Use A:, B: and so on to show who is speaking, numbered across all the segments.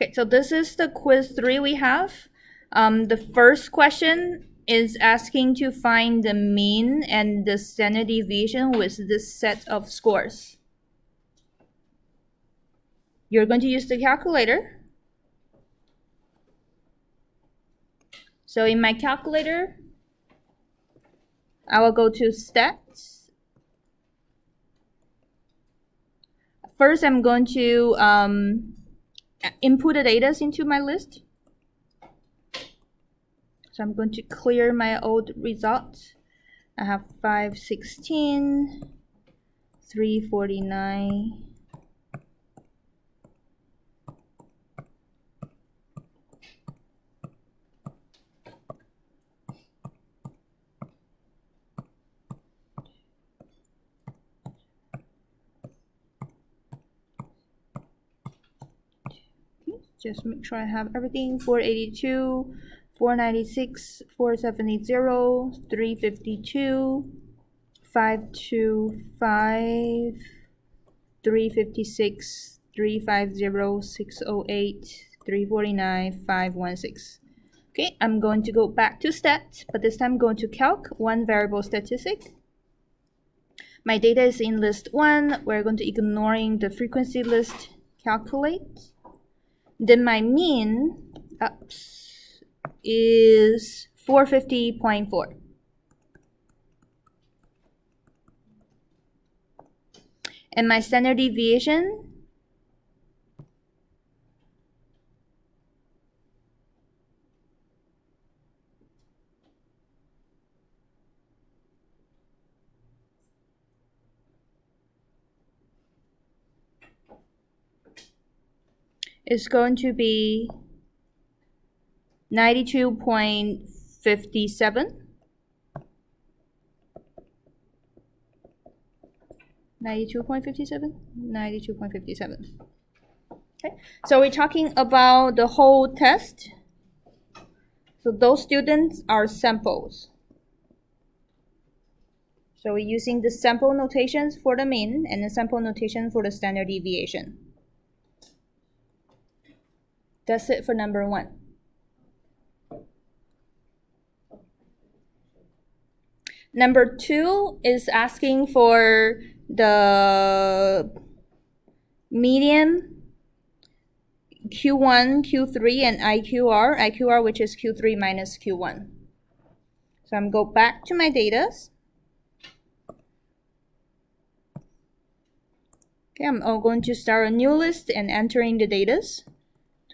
A: Okay, so this is the quiz 3 we have. The first question is asking to find the mean and the standard deviation with this set of scores. You're going to use the calculator. So in my calculator, I will go to stats. First, I'm going to input the data into my list. So I'm going to clear my old results. I have 516, 349. Just make sure I have everything. 482, 496, 4780, 352, 525, 356, 350, 608, 349, 516. Okay, I'm going to go back to stats, but this time I'm going to calc one variable statistic. My data is in list 1. We're going to ignoring the frequency list, calculate. Then my mean is 450.4. And my standard deviation is going to be 92.57. 92.57? 92.57. Okay, so we're talking about the whole test. So those students are samples. So we're using the sample notations for the mean and the sample notation for the standard deviation. That's it for number 1. Number 2 is asking for the median Q1, Q3, and IQR. IQR, which is Q3 minus Q1. So I'm going to go back to my data. Okay, I'm going to start a new list and entering the data.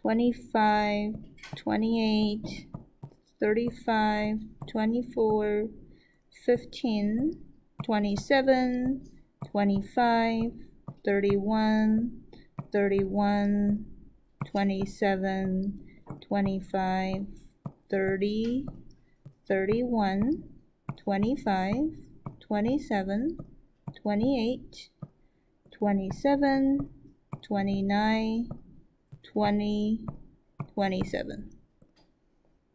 A: 25, 28, 35, 24, 15, 27, 25, 31, 31, 27, 25, 30, 31, 25, 27, 28, 27, 29, 20, 27.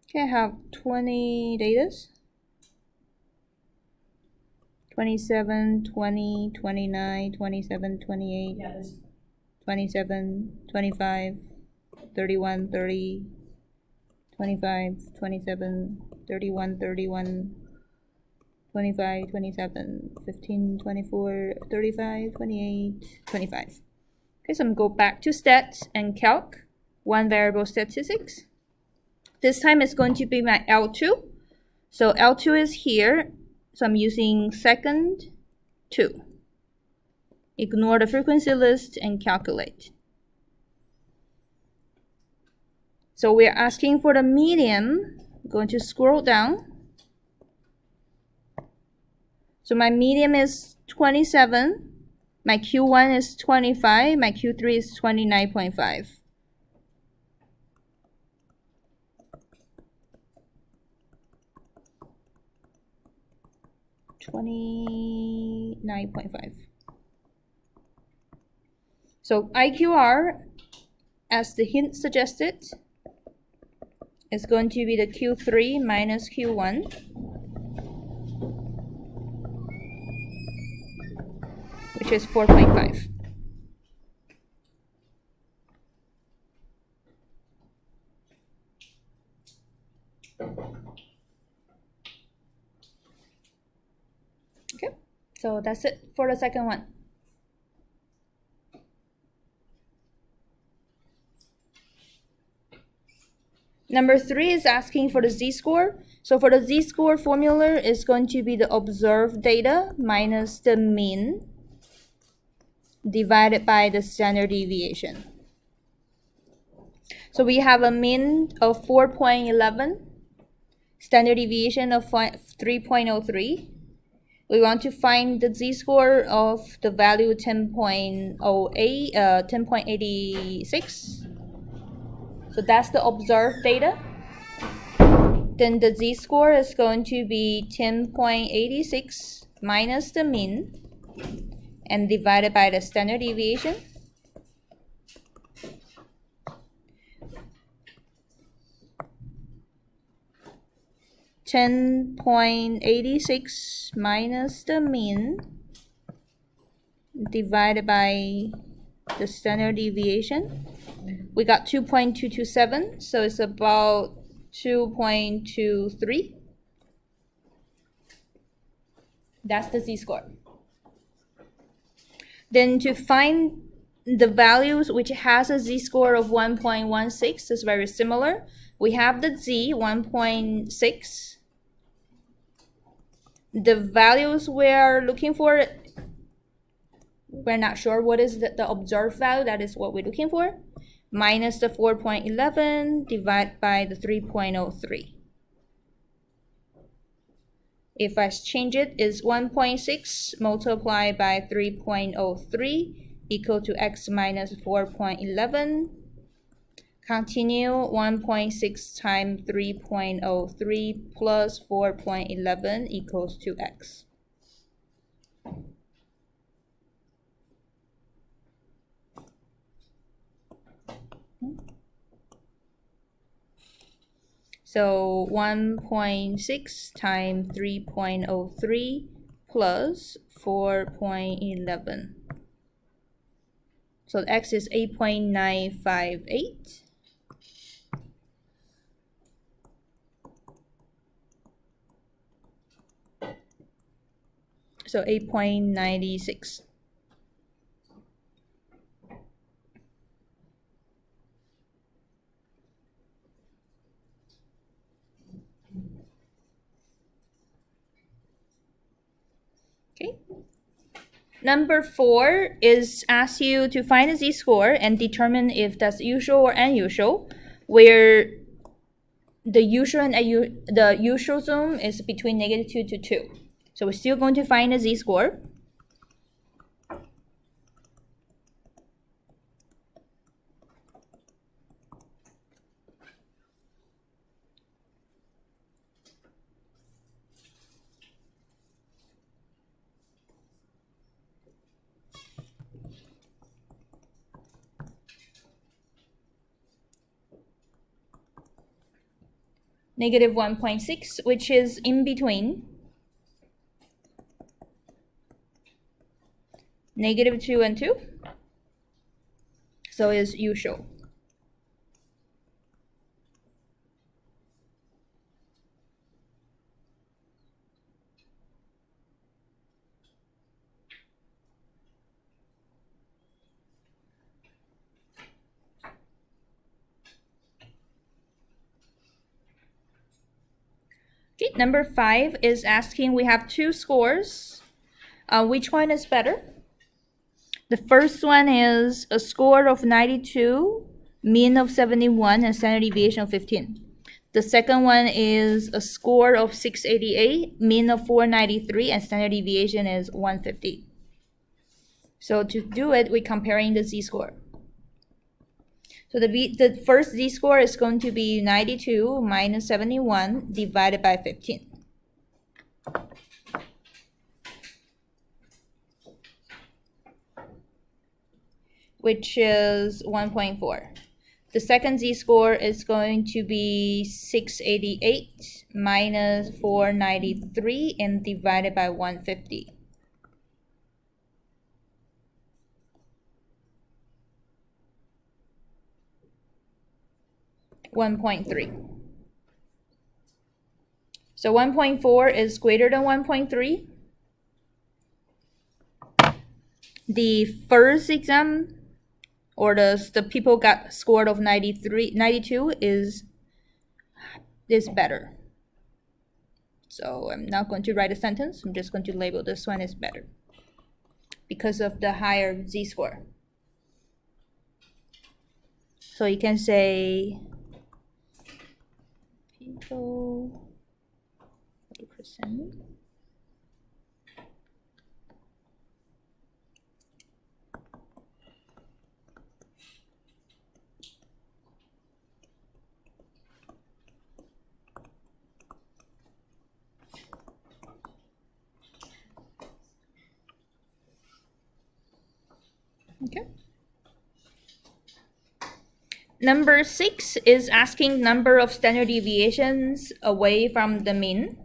A: Okay, I have 20 datas. 27, 20, 29, 27, 28, 27, 25, 31, 30, 25, 27, 31, 31, 25, 27, 15, 24, 35, 28, 25. Okay, so I'm going to go back to stats and calc one variable statistics. This time it's going to be my L2. So L2 is here. So I'm using second 2. Ignore the frequency list and calculate. So we're asking for the median. I'm going to scroll down. So my median is 27. My Q1 is 25. My Q3 is 29.5. So IQR, as the hint suggested, is going to be the Q3 minus Q1. Which is 4.5. Okay, so that's it for the second one. Number 3 is asking for the z-score. So for the z-score formula is going to be the observed data minus the mean divided by the standard deviation. So we have a mean of 4.11, standard deviation of 3.03. We want to find the z-score of the value 10.08, 10.86. So that's the observed data. Then the z-score is going to be 10.86 minus the mean and divided by the standard deviation. (10.86) minus the mean divided by the standard deviation. We got 2.227, so it's about 2.23. That's the z-score. Then to find the values which has a z-score of 1.16 is very similar. We have the z 1.6. The values we're looking for, we're not sure what is the observed value, that is what we're looking for, minus the 4.11 divided by the 3.03. If I change it, is 1.6 multiplied by 3.03 equal to x minus 4.11. Continue, 1.6 times 3.03 plus 4.11 equals to x. So 1.6 times 3.03 plus 4.11. So x is 8.958. So 8.96. Okay. Number 4 is ask you to find the z-score and determine if that's usual or unusual, where the usual and the usual zone is between -2 to 2. So we're still going to find the z-score. -1.6, which is in between -2 and 2. So it's usual. Okay, number 5 is asking, we have two scores. Which one is better? The first one is a score of 92, mean of 71, and standard deviation of 15. The second one is a score of 688, mean of 493, and standard deviation is 150. So to do it, we're comparing the z-score. So the first z-score is going to be 92 minus 71 divided by 15. Which is 1.4. The second z-score is going to be 688 minus 493 and divided by 150. 1.3. So 1.4 is greater than 1.3. The first exam, or the people got scored of 92 is better. So I'm not going to write a sentence. I'm just going to label this one as better because of the higher z-score. So you can say people 40%. Okay. Number 6 is asking number of standard deviations away from the mean.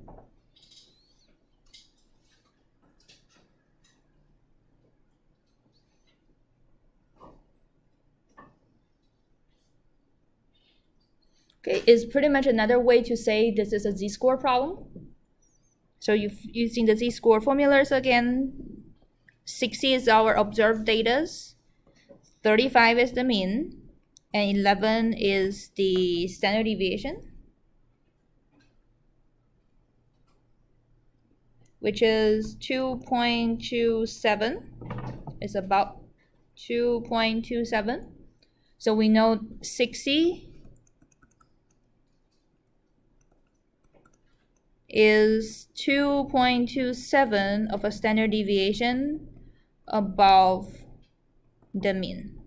A: Okay, it's pretty much another way to say this is a z-score problem. So using the z-score formulas again, 60 is our observed data, 35 is the mean, and 11 is the standard deviation, which is 2.27. It's about 2.27. So we know 60 is 2.27 of a standard deviation above the mean.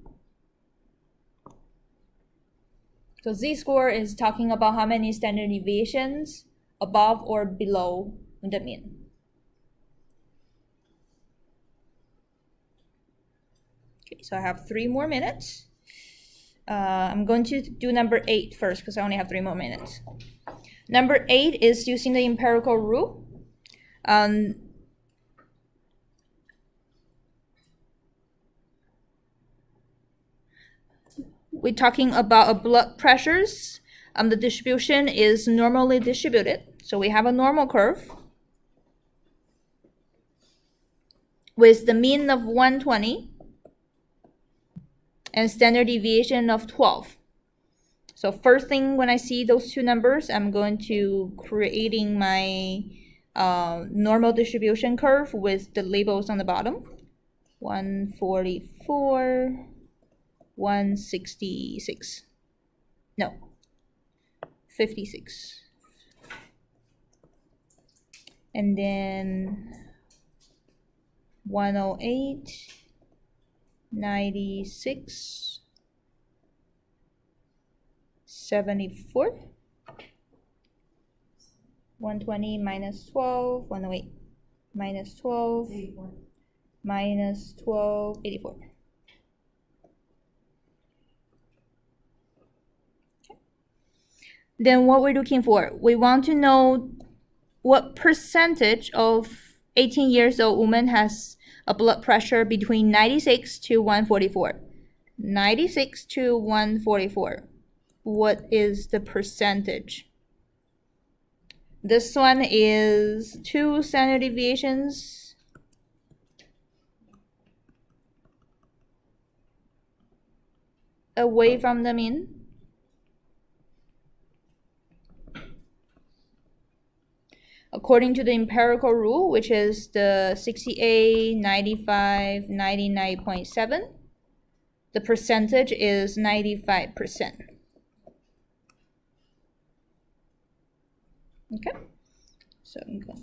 A: So z-score is talking about how many standard deviations above or below the mean. Okay, so I have 3 more minutes. I'm going to do number 8 first because I only have 3 more minutes. Number 8 is using the empirical rule. We're talking about blood pressures. The distribution is normally distributed. So we have a normal curve with the mean of 120 and standard deviation of 12. So first thing when I see those two numbers, I'm going to creating my normal distribution curve with the labels on the bottom. 144, 166. No, 56. And then 108, 96, 74, 120 minus 12, 108 minus 12, 84. Minus 12, 84. Okay. Then what we're looking for, we want to know what percentage of 18 years old woman has a blood pressure between 96 to 144. 96 to 144. What is the percentage? This one is 2 standard deviations away from the mean. According to the empirical rule, which is the 60A, 95, 99.7, the percentage is 95%. Okay, so I'm going